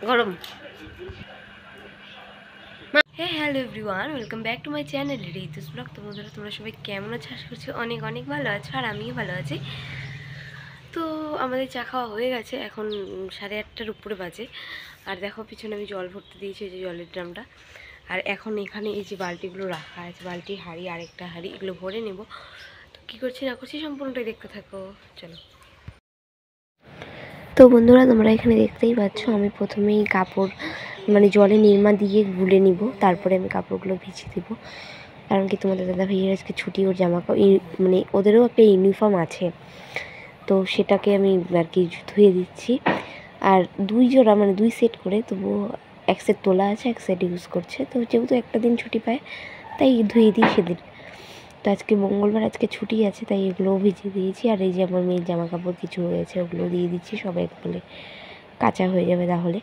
গরম। হ্যাঁ, hello everyone, welcome back to my channel Ritu's blog. তো বন্ধুরা, তোমরা সবাই কেমন আছো? আশা করছি অনেক অনেক ভালো আছো, আর আমিও ভালো আছি। তো আমাদের চা খাওয়া হয়ে গেছে, এখন 8:30টার উপরে বাজে। আর দেখো পিছনে আমি জল ভরতে দিয়েছি, এই যে জলের ড্রামটা। আর এখন এখানে এই যে বালতিগুলো রাখা আছে, বালতি, হাঁড়ি, আরেকটা হাঁড়ি, এগুলো ভরে নেব। তো কী করছি না করছি সম্পূর্ণটাই দেখতে থাকো, চলো। তো বন্ধুরা, তোমরা এখানে দেখতেই পাচ্ছ, আমি প্রথমেই কাপড় জলে নির্মা দিয়ে গুলে নিব, তারপরে আমি কাপড়গুলো ভিজিয়ে দেবো। কারণ কি, তোমাদের দাদা ভাইয়ের আজকে ছুটি, ওর জামা কাপড় ওদেরও একটা ইউনিফর্ম আছে, তো সেটাকে আমি আর কি ধুয়ে দিচ্ছি। আর 2 জোড়া 2 সেট করে, তবুও 1 সেট তোলা আছে, 1 সেট ইউজ করছে। তো যেহেতু একটা দিন ছুটি পায়, তাই ধুয়ে দিই সেদিন। তো আজকে মঙ্গলবার, আজকে ছুটি আছে, তাই এগুলোও ভিজিয়ে দিয়েছি। আর এই যে আমার মেয়ের জামা কাপড় কিছু হয়েছে, ওগুলো দিয়ে দিচ্ছি, সবাই বলে কাঁচা হয়ে যাবে তাহলে।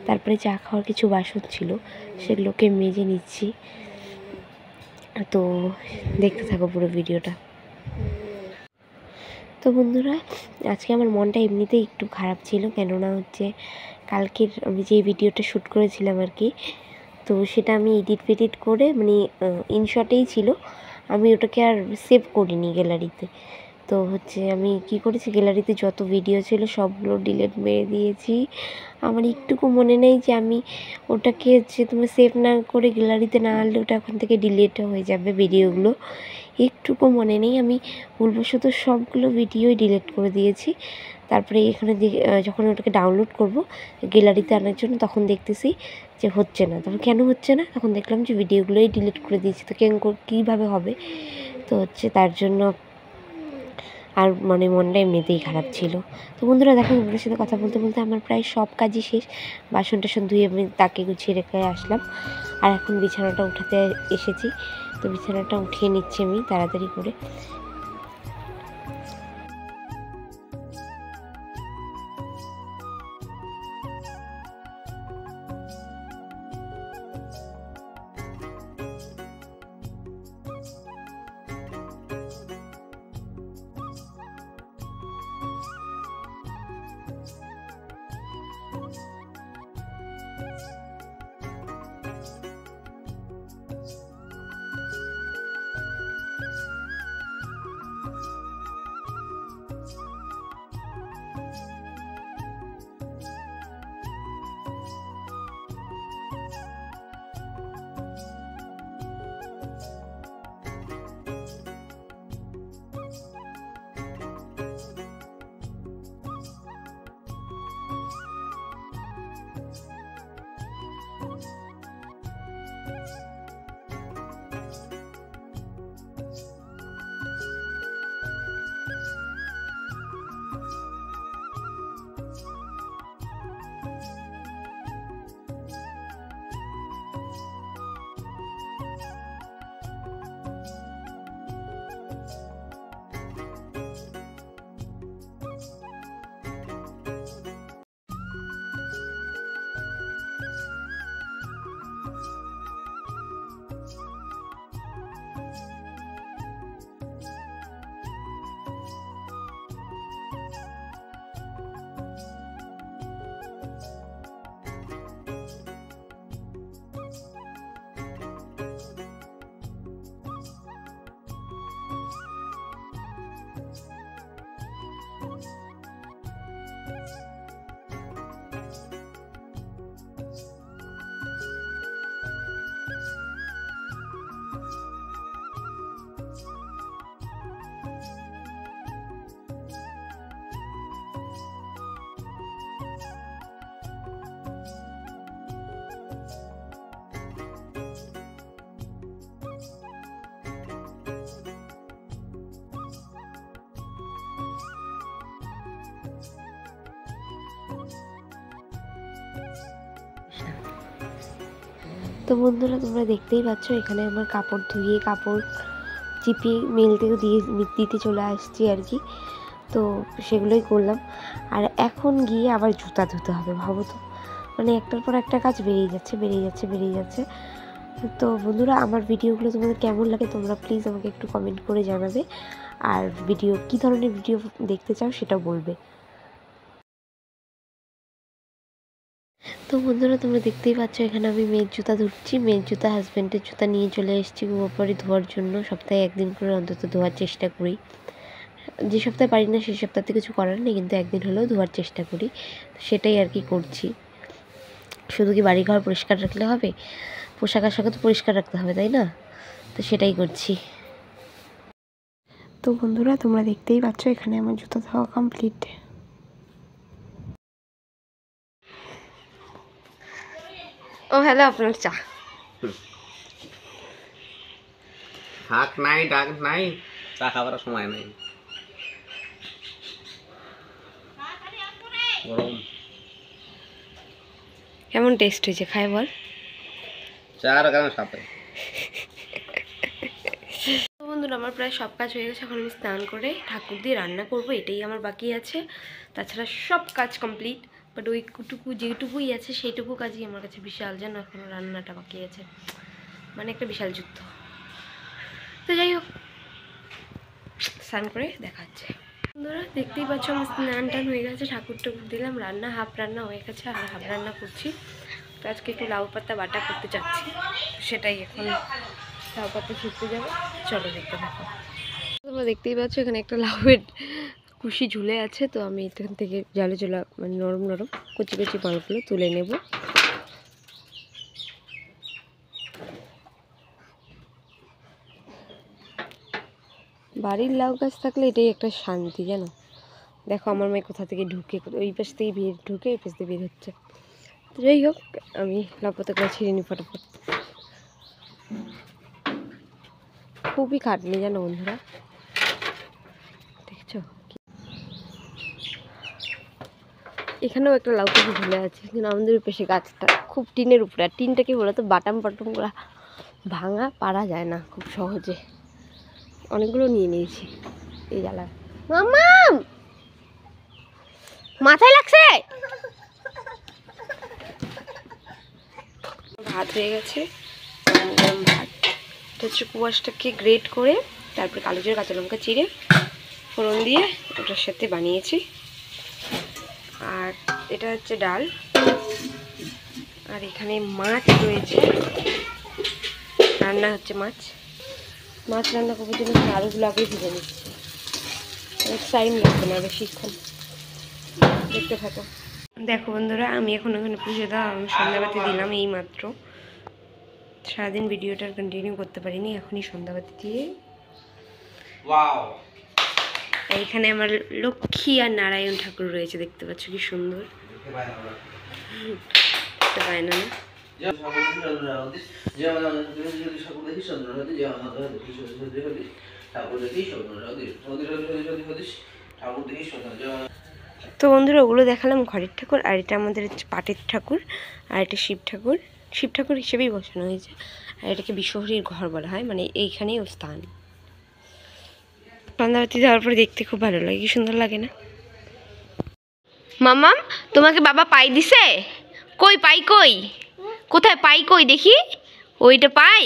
তারপরে চা খাওয়ার কিছু বাসন ছিল, সেগুলোকে মেজে নিচ্ছি। তো দেখতে থাকো পুরো ভিডিওটা। তো বন্ধুরা, আজকে আমার মনটা এমনিতেই একটু খারাপ ছিল, কেননা কালকের আমি যে ভিডিওটা শ্যুট করেছিলাম আর কি, তো সেটা আমি এডিট করে ইনশটেই ছিল, আমি ওটাকে আর সেভ করিনি গ্যালারিতে। তো আমি কি করেছি, গ্যালারিতে যত ভিডিও ছিল সবগুলো ডিলিট মেরে দিয়েছি। আমার একটুকু মনে নেই যে আমি ওটাকে তোমার সেভ না করে গ্যালারিতে না আনলে ওটা এখন থেকে ডিলিট হয়ে যাবে ভিডিওগুলো, একটুকু মনে নেই। আমি ভুলবশত সবগুলো ভিডিওই ডিলিট করে দিয়েছি। তারপরে এখানে যখন ওটাকে ডাউনলোড করব গ্যালারিতে আনার জন্য, তখন দেখতেছি যে হচ্ছে না। তখন কেন হচ্ছে না, তখন দেখলাম যে ভিডিওগুলোই ডিলিট করে দিয়েছি। তো কীভাবে হবে? তো তার জন্য আর মনটা এমনিতেই খারাপ ছিল। তো বন্ধুরা দেখো, তোমাদের সাথে কথা বলতে বলতে আমার প্রায় সব কাজই শেষ। বাসন টাসন ধুয়ে আমি তাকে গুছিয়ে রেখে আসলাম। আর এখন বিছানাটা উঠাতে এসেছি, তো বিছানাটা উঠিয়ে নিচ্ছি আমি তাড়াতাড়ি করে। তো বন্ধুরা, তোমরা দেখতেই পাচ্ছ, এখানে আমার কাপড় ধুয়ে কাপড় চিপিয়ে মেল থেকে দিতে চলে আসছি আর কি। তো সেগুলোই করলাম। আর এখন গিয়ে আবার জুতা ধুতে হবে, ভাবো তো, একটার পর একটা কাজ বেরিয়ে যাচ্ছে। তো বন্ধুরা, আমার ভিডিওগুলো তোমাদের কেমন লাগে তোমরা প্লিজ আমাকে একটু কমেন্ট করে জানাবে। আর কী ধরনের ভিডিও দেখতে চাও সেটাও বলবে। তো তো বন্ধুরা তোমরা দেখতেই পাচ্ছ এখানে আমি মেয়ের জুতা ধুচ্ছি। মেয়ের জুতা হাজব্যান্ডের জুতা নিয়ে চলে এসেছি গোবরপাড়ি ধোয়ার জন্য। সপ্তাহে একদিন করে অন্তত ধোয়ার চেষ্টা করি। যে সপ্তাহে পারি না সেই সপ্তাহে কিছু করার নেই, কিন্তু একদিন হলেও ধোয়ার চেষ্টা করি। সেটাই আর কি করছি। শুধু কি বাড়িঘর পরিষ্কার রাখলে হবে? পোশাক আশাকও তো পরিষ্কার রাখতে হবে, তাই না? তো সেটাই করছি। তো বন্ধুরা তোমরা দেখতেই পাচ্ছ এখানে আমার জুতো ধোয়া কমপ্লিট। ও হ্যালো, আপনার চা। হাক নাই ডাক নাই, চা খাবার সময় নাই, গরম। কেমন টেস্ট হয়েছে খাই বল? চার কেমন সাথে। তো বন্ধুরা আমার প্রায় সব কাজ হয়ে গেছে। এখন আমি স্নান করে ঠাকুর দিয়ে রান্না করব, এটাই আমার বাকি আছে। তাছাড়া সব কাজ কমপ্লিট, বাট ওইটুকু যেটুকুই আছে সেইটুকু কাজই আমার কাছে বিশাল, যেন এখনও রান্নাটা বাকি আছে, মানে একটা বিশাল যুদ্ধ। তো যাই হোক, স্নান করে দেখা হচ্ছে। বন্ধুরা দেখতেই পাচ্ছ আমার স্নান টান হয়ে গেছে, ঠাকুর টাকুর দিলাম, রান্না হাফ রান্না হয়ে গেছে আর হাফ রান্না করছি। তো আজকে একটু লাউ পাতা বাটা করতে চাচ্ছি, সেটাই এখন লাউ পাতা ছুটতে যাবে। চলো দেখতে থাকো। তোমরা দেখতেই পাচ্ছ এখানে একটা লাউয়ের কুশি ঝুলে আছে। তো আমি এখান থেকে জালে জোলা মানে নরম নরম কচি কচি মালগুলো তুলে নেব। বাড়ির লাউ গাছ থাকলে এটাই একটা শান্তি, জানো। দেখো আমার মেয়ে কোথা থেকে ঢুকে, ওই পাশ থেকে বের ঢুকে এই পাশ থেকে বের হচ্ছে। তো যাই হোক, আমি লাউ পাতাগুলো ছিঁড়ে নিই ফটাফট। খুবই খাটনি জানো বন্ধুরা, দেখছো? এখানেও একটা লাউ গাছ ঝুলে আছে, কিন্তু আমাদের পেশে গাছটা খুব টিনের উপরে। আর টিনটা কি বলতো, বাটাম বাটামগুলো ভাঙা পারা যায় না খুব সহজে। অনেকগুলো নিয়ে নিয়েছি এই জ্বালা। মাম্মাম মাথায় লাগছে। ভাত হয়ে গেছে, গরম ভাত। এটা হচ্ছে কুয়াশটাকে গ্রেট করে তারপরে কালো জিরে কাঁচা লঙ্কা চিড়ে ফোড়ন দিয়ে ওটার সাথে বানিয়েছি। আর এটা হচ্ছে ডাল। আর এখানে মাছ রয়েছে, রান্না হচ্ছে মাছ। মাছ রান্না করার জন্য আলুগুলো আগে ভেজে নিচ্ছি, টাইম লাগবে না বেশিক্ষণ। দেখতে থাকো। দেখো বন্ধুরা আমি এখন ওখানে পুজো দেওয়া সন্ধ্যাবাতি দিলাম এই মাত্র। সারাদিন ভিডিওটা কন্টিনিউ করতে পারিনি, এখনই সন্ধ্যাবাতি দিয়ে। এইখানে আমার লক্ষ্মী আর নারায়ণ ঠাকুর রয়েছে, দেখতে পাচ্ছ কি সুন্দর। দেখতে পায় না? তো বন্ধুরা ওগুলো দেখালাম ঘরের ঠাকুর। আর এটা আমাদের হচ্ছে পাটের ঠাকুর, আর এটা শিব ঠাকুর। শিব ঠাকুর হিসেবেই বসানো হয়েছে। আর এটাকে বিশ্বহরীর ঘর বলা হয়, মানে এইখানেই ও স্থান। সন্ধ্যাবাতি দেওয়ার পরে দেখতে খুব ভালো লাগে, কি সুন্দর লাগে না? মামাম তোমাকে বাবা পাই দিছে? কই পাই কই? কোথায় পাই কই দেখি? ওইটা পাই।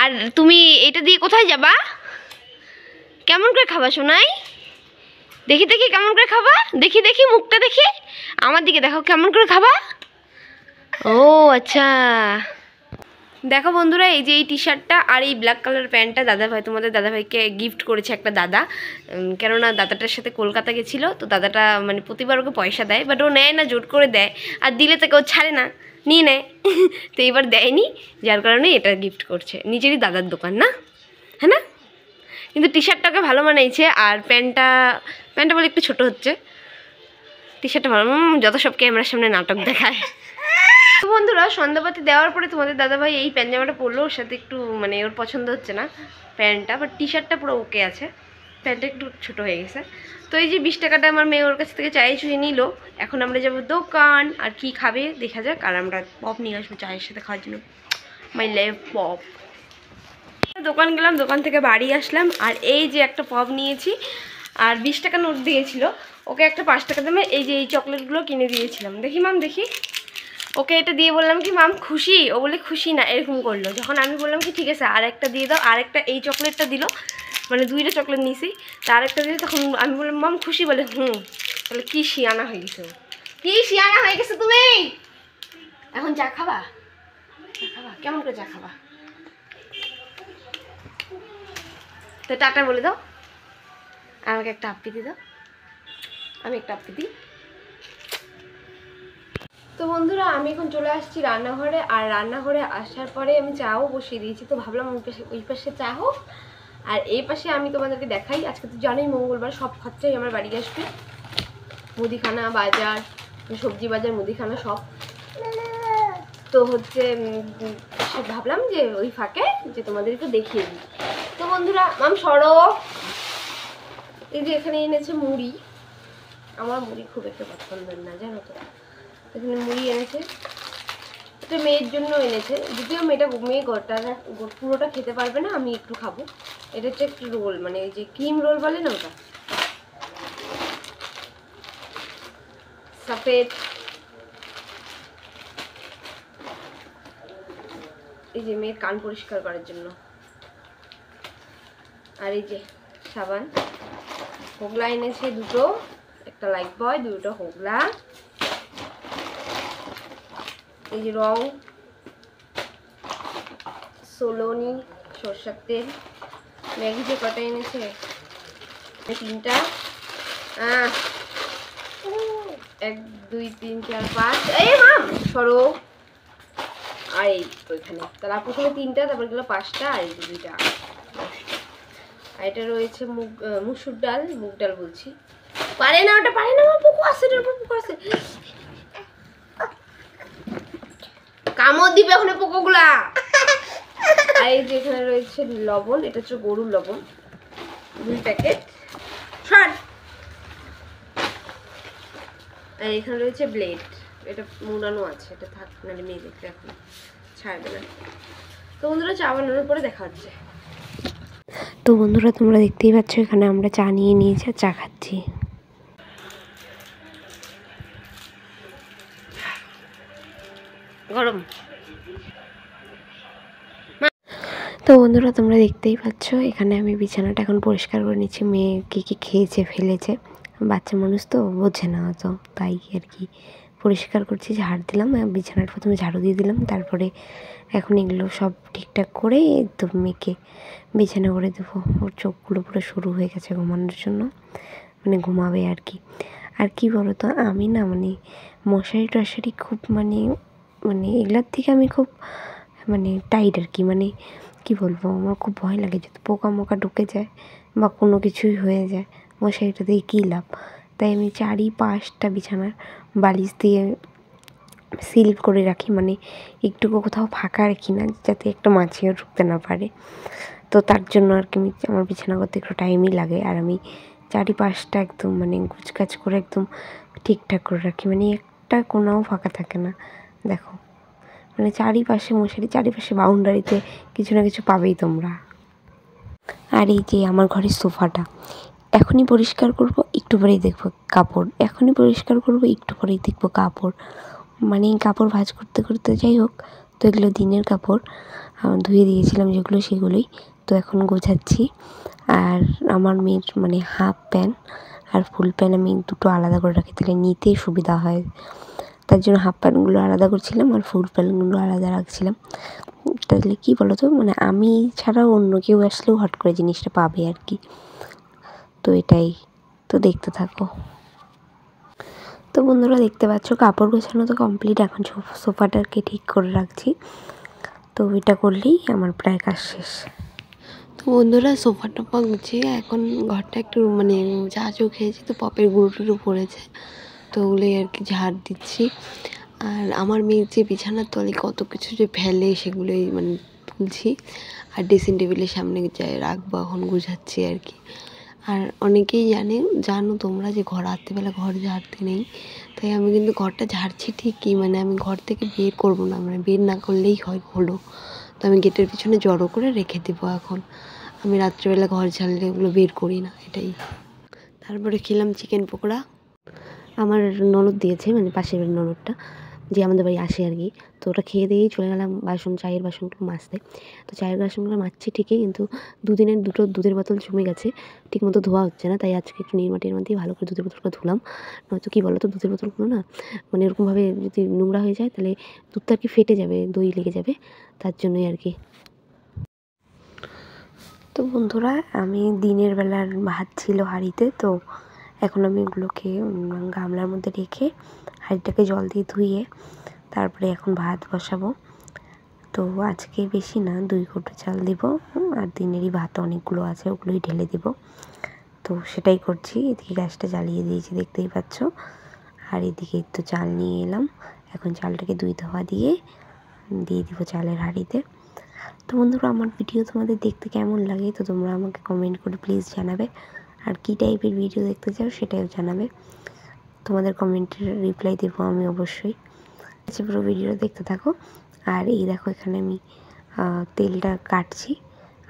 আর তুমি এটা দিয়ে কোথায় যাবা? কেমন করে খাবা সোনাই? দেখি দেখি কেমন করে খাবা, দেখি দেখি মুখটা দেখি, আমার দিকে দেখো কেমন করে খাবা। ও আচ্ছা, দেখো বন্ধুরা এই যে এই টি শার্টটা আর এই ব্ল্যাক কালার প্যান্টটা দাদাভাই, তোমাদের দাদাভাইকে গিফট করেছে একটা দাদা। কেননা দাদাটার সাথে কলকাতা গেছিলো, তো দাদাটা মানে প্রতিবার ওকে পয়সা দেয়, বাট ও নেয় না, জোর করে দেয়। আর দিলে তো কেউ ছাড়ে না, নিয়ে নেয়। তো এইবার দেয়নি, যার কারণে এটা গিফট করছে। নিজেরই দাদার দোকান না, হ্যাঁ না? কিন্তু টি শার্টটাকে ভালো মানাইছে, আর প্যান্টটা বলে একটু ছোট হচ্ছে। টি শার্টটা ভালো, যত সব ক্যামেরার সামনে নাটক দেখায়। তো বন্ধুরা সন্ধ্যাবাতি দেওয়ার পরে তোমাদের দাদাভাই এই প্যান্ট-জামাটা পরলো, ওর সাথে একটু মানে ওর পছন্দ হচ্ছে না প্যান্টটা, বাট টি শার্টটা পুরো ওকে আছে, প্যান্টটা একটু ছোটো হয়ে গেছে। তো এই যে 20 টাকাটা আমার মেয়ে ওর কাছ থেকে চায়ে চুয়ে নিল। এখন আমরা যাবো দোকান, আর কি খাবে দেখা যাক। আর আমরা পপ নিয়ে আসবো চায়ের সাথে খাওয়ার জন্য, মাই লাভ পপ। দোকান গেলাম, দোকান থেকে বাড়ি আসলাম, আর এই যে একটা পপ নিয়েছি। আর 20 টাকা নোট দিয়েছিল, ওকে একটা 5 টাকা দামে এই যে এই চকলেটগুলো কিনে দিয়েছিলাম। দেখি মাম দেখি, ওকে এটা দিয়ে বললাম কি মাম খুশি? ও বলে খুশি না, এরকম করলো। যখন আমি বললাম কি ঠিক আছে আর একটা দিয়ে দাও, আর একটা এই চকলেটটা দিল, মানে 2টা চকলেট নিয়েছি, তা আরেকটা দিল। তখন আমি বললাম মাম খুশি? বলে হুম। তাহলে কি শিয়ানা হয়ে গেছে, কি শিয়ানা হয়ে গেছে তুমি। এখন চা খাবা? কেমন করে চা খাবা? তো টাটা বলে দাও, আমাকে একটা আপ্পিতি দাও, আমি একটা আপ্পিতি। তো বন্ধুরা আমি এখন চলে আসছি রান্নাঘরে, আর রান্নাঘরে আসার পরে আমি চাও বসিয়ে দিয়েছি। তো ভাবলাম ওই পাশে চা হোক, আর এই পাশে আমি তোমাদেরকে দেখাই। আজকে তো জানোই মঙ্গলবার, সব খরচাই আমার বাড়ি আসবে, মুদিখানা বাজার, সবজি বাজার, মুদিখানা সব। তো হচ্ছে ভাবলাম যে ওই ফাঁকে যে তোমাদের একটু দেখিয়ে দিই। তো বন্ধুরা মাম সরো, এই যে এখানে এনেছে মুড়ি। আমার মুড়ি খুব একটা পছন্দের না জানো তো, এখানে মুড়ি এনেছে, এটা মেয়ের জন্য এনেছে। যদিও মেয়ে পুরোটা খেতে পারবে না, আমি একটু খাবো। এটা হচ্ছে একটু রোল, মানে এই যে ক্রিম রোল বলে না ওটা, সফেদ। এই যে মেয়ের কান পরিষ্কার করার জন্য, আর এই যে সাবান। হোগলা এনেছে দুটো, একটা লাইফ বয়, দুটো হোগলা। এই যে রং, সোলনি, সরষের তেল। ম্যাগি যে কটা এনেছে, 3টা, 1 2 3 4 5। এই মাম সরো, আর এই ওইখানে তাহলে প্রথমে 3টা, তারপর গেলো 5টা, আর এই 2টা। আর এটা রয়েছে মুসুর ডাল, মুগ ডাল বলছি, পারে না ওটা, পারে না, পোকো আছে, পোকো আছে, কামড় দিবে ওখানে পোকোগুলা। আর এই যে এখানে রয়েছে লবণ, এটা হচ্ছে গরুর লবণ, 2 প্যাকেট। আর এখানে রয়েছে ব্লেড, এটা মুড়ানো আছে, এটা থাক, নাহলে মেয়ে দেখতে এখন ছাড়বে না। তো বন্ধুরা চা বানানোর পরে দেখা হচ্ছে। তো বন্ধুরা তোমরা দেখতেই পাচ্ছ এখানে আমরা চা নিয়ে নিয়েছি আর চা খাচ্ছি। গরম। তো বন্ধুরা তোমরা দেখতেই পাচ্ছ এখানে আমি বিছানাটা এখন পরিষ্কার করে নিচ্ছি। মেয়ে কী কী খেয়েছে ফেলেছে, বাচ্চা মানুষ তো বোঝে না অত, তাই আর কি পরিষ্কার করছি। ঝাড় দিলাম, বিছানাটা প্রথমে ঝাড়ু দিয়ে দিলাম, তারপরে এখন এগুলো সব ঠিকঠাক করে তো মেয়েকে বিছানা করে দেবো। ওর চোখগুলো পুরো শুরু হয়ে গেছে ঘুমানোর জন্য, মানে ঘুমাবে আর কি। আর কি বলো তো, আমি না মানে মশারি টশারি খুব মানে এগুলোর থেকে আমি খুব মানে টাইট আর কি, মানে কি বলবো, আমার খুব ভয় লাগে যদি পোকা মোকা ঢুকে যায় বা কোনো কিছুই হয়ে যায়, মশারিটা দিয়ে কী লাভ। তাই আমি 4পাশটা বিছানার বালিশ দিয়ে সিল করে রাখি, মানে একটুকু কোথাও ফাঁকা রাখি না, যাতে একটা মাছিও ঢুকতে না পারে। তো তার জন্য আর কি আমার বিছানা করতে একটু টাইমই লাগে। আর আমি 4পাশটা একদম মানে গুছগাছ করে একদম ঠিকঠাক করে রাখি, মানে একটা কোনাও ফাঁকা থাকে না। দেখো মানে 4পাশে মশারি, 4পাশে বাউন্ডারিতে কিছু না কিছু পাবেই তোমরা। আর এই যে আমার ঘরের সোফাটা এখনই পরিষ্কার করব, একটু পরেই দেখবো কাপড়, এখনই পরিষ্কার করব, একটু পরেই দেখবো কাপড়, মানে কাপড় ভাঁজ করতে করতে যাই হোক। তো এগুলো দিনের কাপড় ধুয়ে দিয়েছিলাম যেগুলো, সেগুলোই তো এখন গোছাচ্ছি। আর আমার মেয়ের মানে হাফ প্যান্ট আর ফুল প্যান্ট আমি দুটো আলাদা করে রাখি, তাহলে নিতে সুবিধা হয়। তার জন্য হাফ প্যান্টগুলো আলাদা করছিলাম আর ফুল প্যান্টগুলো আলাদা রাখছিলাম। তাহলে কী বলো তো, মানে আমি ছাড়াও অন্য কেউ আসলেও হট করে জিনিসটা পাবে আর কি। তো এটাই, তো দেখতে থাকো। তো বন্ধুরা দেখতে পাচ্ছ কাপড় গোছানো তো কমপ্লিট, এখন সোফাটাকে ঠিক করে রাখছি। তো এটা করলেই আমার প্রায় কাজ শেষ। তো বন্ধুরা সোফা টোফা গুছিয়ে এখন ঘরটা একটু মানে চা খেয়েছি, তো পপের গুঁড়ো টুড়ো পড়েছে, তো ওগুলোই আর কি ঝাড় দিচ্ছি। আর আমার মেয়ের যে বিছানার তলে কত কিছু যে ফেলে সেগুলোই মানে তুলছি, আর ড্রেসিং টেবিলের সামনে যাই রাখবো, এখন গুছাচ্ছি আর কি। আর অনেকেই জানো তোমরা যে রাত্রিবেলা ঘর ঝাড়তে নেই, তাই আমি কিন্তু ঘরটা ঝাড়ছি ঠিকই, মানে আমি ঘর থেকে বের করবো না, মানে বের না করলেই হলো। তো আমি গেটের পিছনে জড়ো করে রেখে দেবো। এখন আমি রাত্রিবেলা ঘর ঝাড়লে ওগুলো বের করি না, এটাই। তারপরে খেলাম চিকেন পকোড়া, আমার ননদ দিয়েছে, মানে পাশের বাড়ির ননদটা। যে আমাদের বাড়ি আসে আর কি। তো ওটা খেয়ে দিয়েই চলে গেলাম চায়ের বাসনগুলো মাজতে। তো চায়ের বাসনগুলো মাজছি ঠিকই, কিন্তু দুদিনের দুটো দুধের বোতল জমে গেছে, ঠিকমতো ধোয়া হচ্ছে না। তাই আজকে একটু নির্মা টিরমা দিয়ে ভালো করে দুধের বোতলগুলো ধুলাম। নয়তো কী বলো তো, দুধের বোতলগুলো না মানে এরকমভাবে যদি নোংরা হয়ে যায় তাহলে দুধটা আর কি ফেটে যাবে, দই লেগে যাবে, তার জন্যই আর কি। তো বন্ধুরা, আমি দিনের বেলার ভাত ছিল হাঁড়িতে, তো এখন আমি ওগুলোকে গামলার মধ্যে রেখে হাঁড়িটাকে জল দিয়ে ধুয়ে তারপরে এখন ভাত বসাবো। তো আজকে বেশি না, 2 কৌটো চাল দিব, আর দিনেরই ভাত অনেকগুলো আছে, ওগুলোই ঢেলে দিব। তো সেটাই করছি। এদিকে গ্যাসটা জ্বালিয়ে দিয়েছি, দেখতেই পাচ্ছ। আর এদিকে একটু চাল নিয়ে এলাম, এখন চালটাকে 2 ধোয়া দিয়ে দিব চালের হাঁড়িতে। তো বন্ধুরা, আমার ভিডিও তোমাদের দেখতে কেমন লাগে তো তোমরা আমাকে কমেন্ট করে প্লিজ জানাবে, আর কী টাইপের ভিডিও দেখতে চাও সেটাও জানাবে। তোমাদের কমেন্টের রিপ্লাই দেবো আমি অবশ্যই। আচ্ছা, পুরো ভিডিওটা দেখতে থাকো। আর এই দেখো, এখানে আমি তেলটা কাটছি,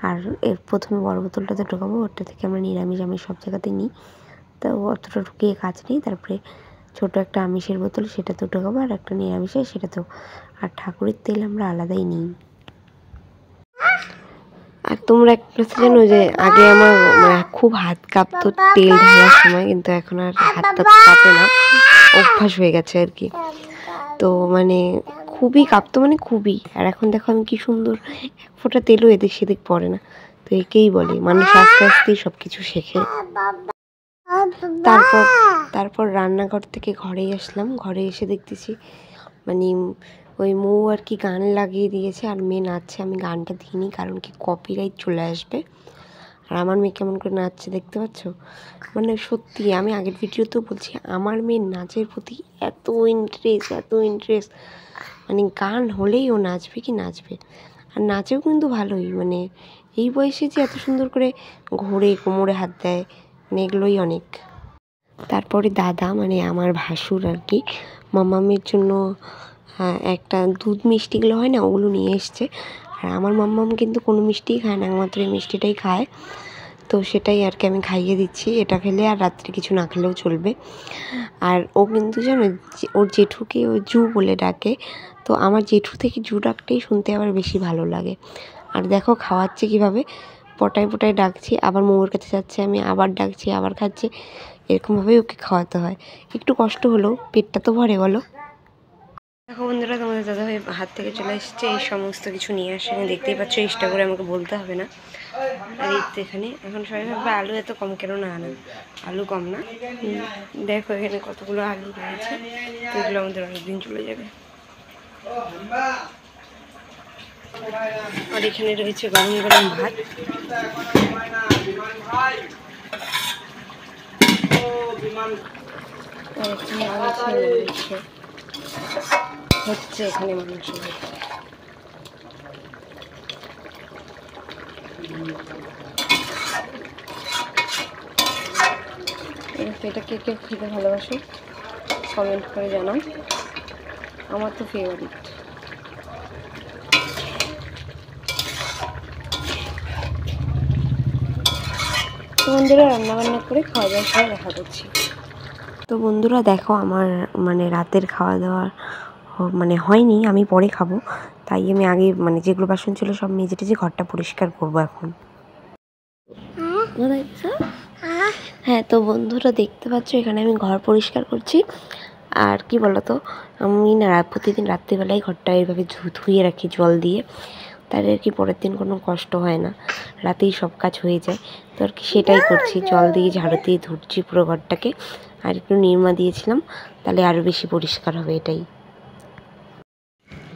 আর এর প্রথমে বড় বোতলটাতে ঢোকাবো। ওটা থেকে আমরা নিরামিষ আমি সব জায়গাতে নিই, তো অতটা ঢুকিয়ে কাজ নেই। তারপরে ছোটো একটা আমিষের বোতল, সেটাতেও ঢোকাবো, আর একটা নিরামিষের সেটাতেও। আর ঠাকুরের তেল আমরা আলাদাই নিই। আর তোমরা একটা কথা জানো যে আগে আমার মানে খুব হাত কাঁপতো তেল ঢালার সময়, কিন্তু এখন আর হাতটা কাঁপে না, অভ্যাস হয়ে গেছে আর কি। তো মানে খুবই কাঁপতো, মানে খুবই। আর এখন দেখো আমি কি সুন্দর, এক ফোঁটা তেলও এদিক সেদিক পড়ে না। তো একেই বলে মানুষ আস্তে আস্তেই সব কিছু শেখে। তারপর রান্নাঘর থেকে ঘরে আসলাম। ঘরে এসে দেখতেছি মানে ওই মৌ আর কি গান লাগিয়ে দিয়েছে, আর মেয়ে নাচছে। আমি গানটা দিইনি, কারণ কি কপিরাইট চলে আসবে। আর আমার মেয়ে কেমন করে নাচছে দেখতে পাচ্ছ। মানে সত্যি আমি আগের ভিডিওতেও বলছি, আমার মেয়ের নাচের প্রতি এত ইন্টারেস্ট, মানে গান হলেই ও নাচবে কি নাচবে। আর নাচেও কিন্তু ভালোই, মানে এই বয়সে যে এত সুন্দর করে ঘোরে, কোমরে হাত দেয়, মানে এগুলোই অনেক। তারপরে দাদা মানে আমার ভাসুর আর কি মাম্মামের জন্য একটা দুধ মিষ্টিগুলো হয় না, ওগুলো নিয়ে এসছে। আর আমার মাম্মাম কিন্তু কোনো মিষ্টিই খায় না, একমাত্র এই মিষ্টিটাই খায়। তো সেটাই আর কি আমি খাইয়ে দিচ্ছি। এটা খেলে আর রাত্রে কিছু না খেলেও চলবে। আর ও কিন্তু জানো, ওর জেঠুকে ও জু বলে ডাকে। তো আমার জেঠু থেকে জু ডাকটাই শুনতে আবার বেশি ভালো লাগে। আর দেখো খাওয়াচ্ছে কীভাবে, পটায় পটায় ডাকছি, আবার মৌর কাছে যাচ্ছে, আমি আবার ডাকছি, আবার খাচ্ছে। এরকমভাবেই ওকে খাওয়াতে হয়। একটু কষ্ট হলেও পেটটা তো ভরে, বলো। দেখো বন্ধুরা, তোমাদের দাদাভাই হাত থেকে চলে এসছে, এই সমস্ত কিছু নিয়ে আসে। দেখতেই পাচ্ছ, ইচ্ছা করে আমাকে বলতে হবে না। আর এই তো এখানে এখন সবাই ভাববে আলু এত কম কেন, না না আলু কম না। দেখো এখানে কতগুলো আলু রয়েছে, তো এগুলো আমাদের অনেকদিন চলে যাবে। আর এখানে রয়েছে গরম গরম ভাত। আর এখানে হচ্ছে এখানে মাংস। এটা কে কে খেতে ভালোবাসো কমেন্ট করে জানাও, আমার তো ফেভারিট। তো বন্ধুরা, রান্নাবান্না করে খাওয়া দাওয়ার সময় দেখা করছি। তো বন্ধুরা দেখো, আমার মানে রাতের খাওয়া দাওয়া মানে হয়নি, আমি পরে খাবো। তাই আমি আগে মানে যেগুলো বাসন ছিল সব মেজে টেজে ঘরটা পরিষ্কার করবো এখন। হ্যাঁ, তো বন্ধুরা দেখতে পাচ্ছ এখানে আমি ঘর পরিষ্কার করছি। আর কি বলতো, আমি না প্রতিদিন রাত্রিবেলায় ঘরটা এইভাবে ধুয়ে রাখি জল দিয়ে, তাহলে আর কি পরের দিন কোনো কষ্ট হয় না, রাতেই সব কাজ হয়ে যায়। তো আর কি সেটাই করছি, জল দিয়ে ঝাড়ু দিয়ে ধুচ্ছি পুরো ঘরটাকে। আর একটু নির্মা দিয়েছিলাম, তাহলে আরও বেশি পরিষ্কার হবে, এটাই।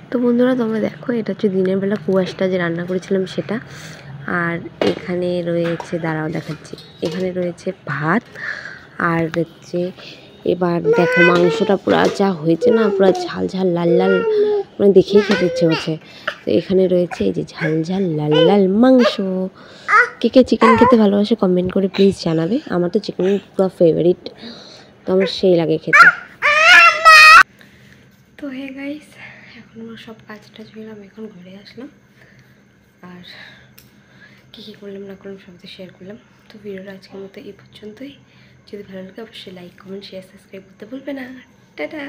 তো বন্ধুরা তোমরা দেখো, এটা হচ্ছে দিনের বেলা কুয়াশটা যে রান্না করেছিলাম সেটা। আর এখানে রয়েছে, দাঁড়াও দেখাচ্ছি, এখানে রয়েছে ভাত। আর হচ্ছে এবার দেখো মাংসটা পুরো যা হয়েছে না, পুরো ঝাল ঝাল লাল লাল, মানে দেখেই খেতে ইচ্ছে হচ্ছে। তো এখানে রয়েছে এই যে ঝাল ঝাল লাল লাল মাংস। কে কে চিকেন খেতে ভালোবাসে কমেন্ট করে প্লিজ জানাবে। আমার তো চিকেন পুরো ফেভারিট, তো আমার সেই লাগে খেতে। তো হে গাইস, এখন আমার সব কাজটা চললাম, এখন ঘরে আসলাম। আর কী কী করলাম না করলাম সব তো শেয়ার করলাম। তো ভিডিওটা আজকের মতো এই পর্যন্তই। যদি ভালো লাগে অবশ্যই লাইক কমেন্ট শেয়ার সাবস্ক্রাইব করতে ভুলবে না। টাটা।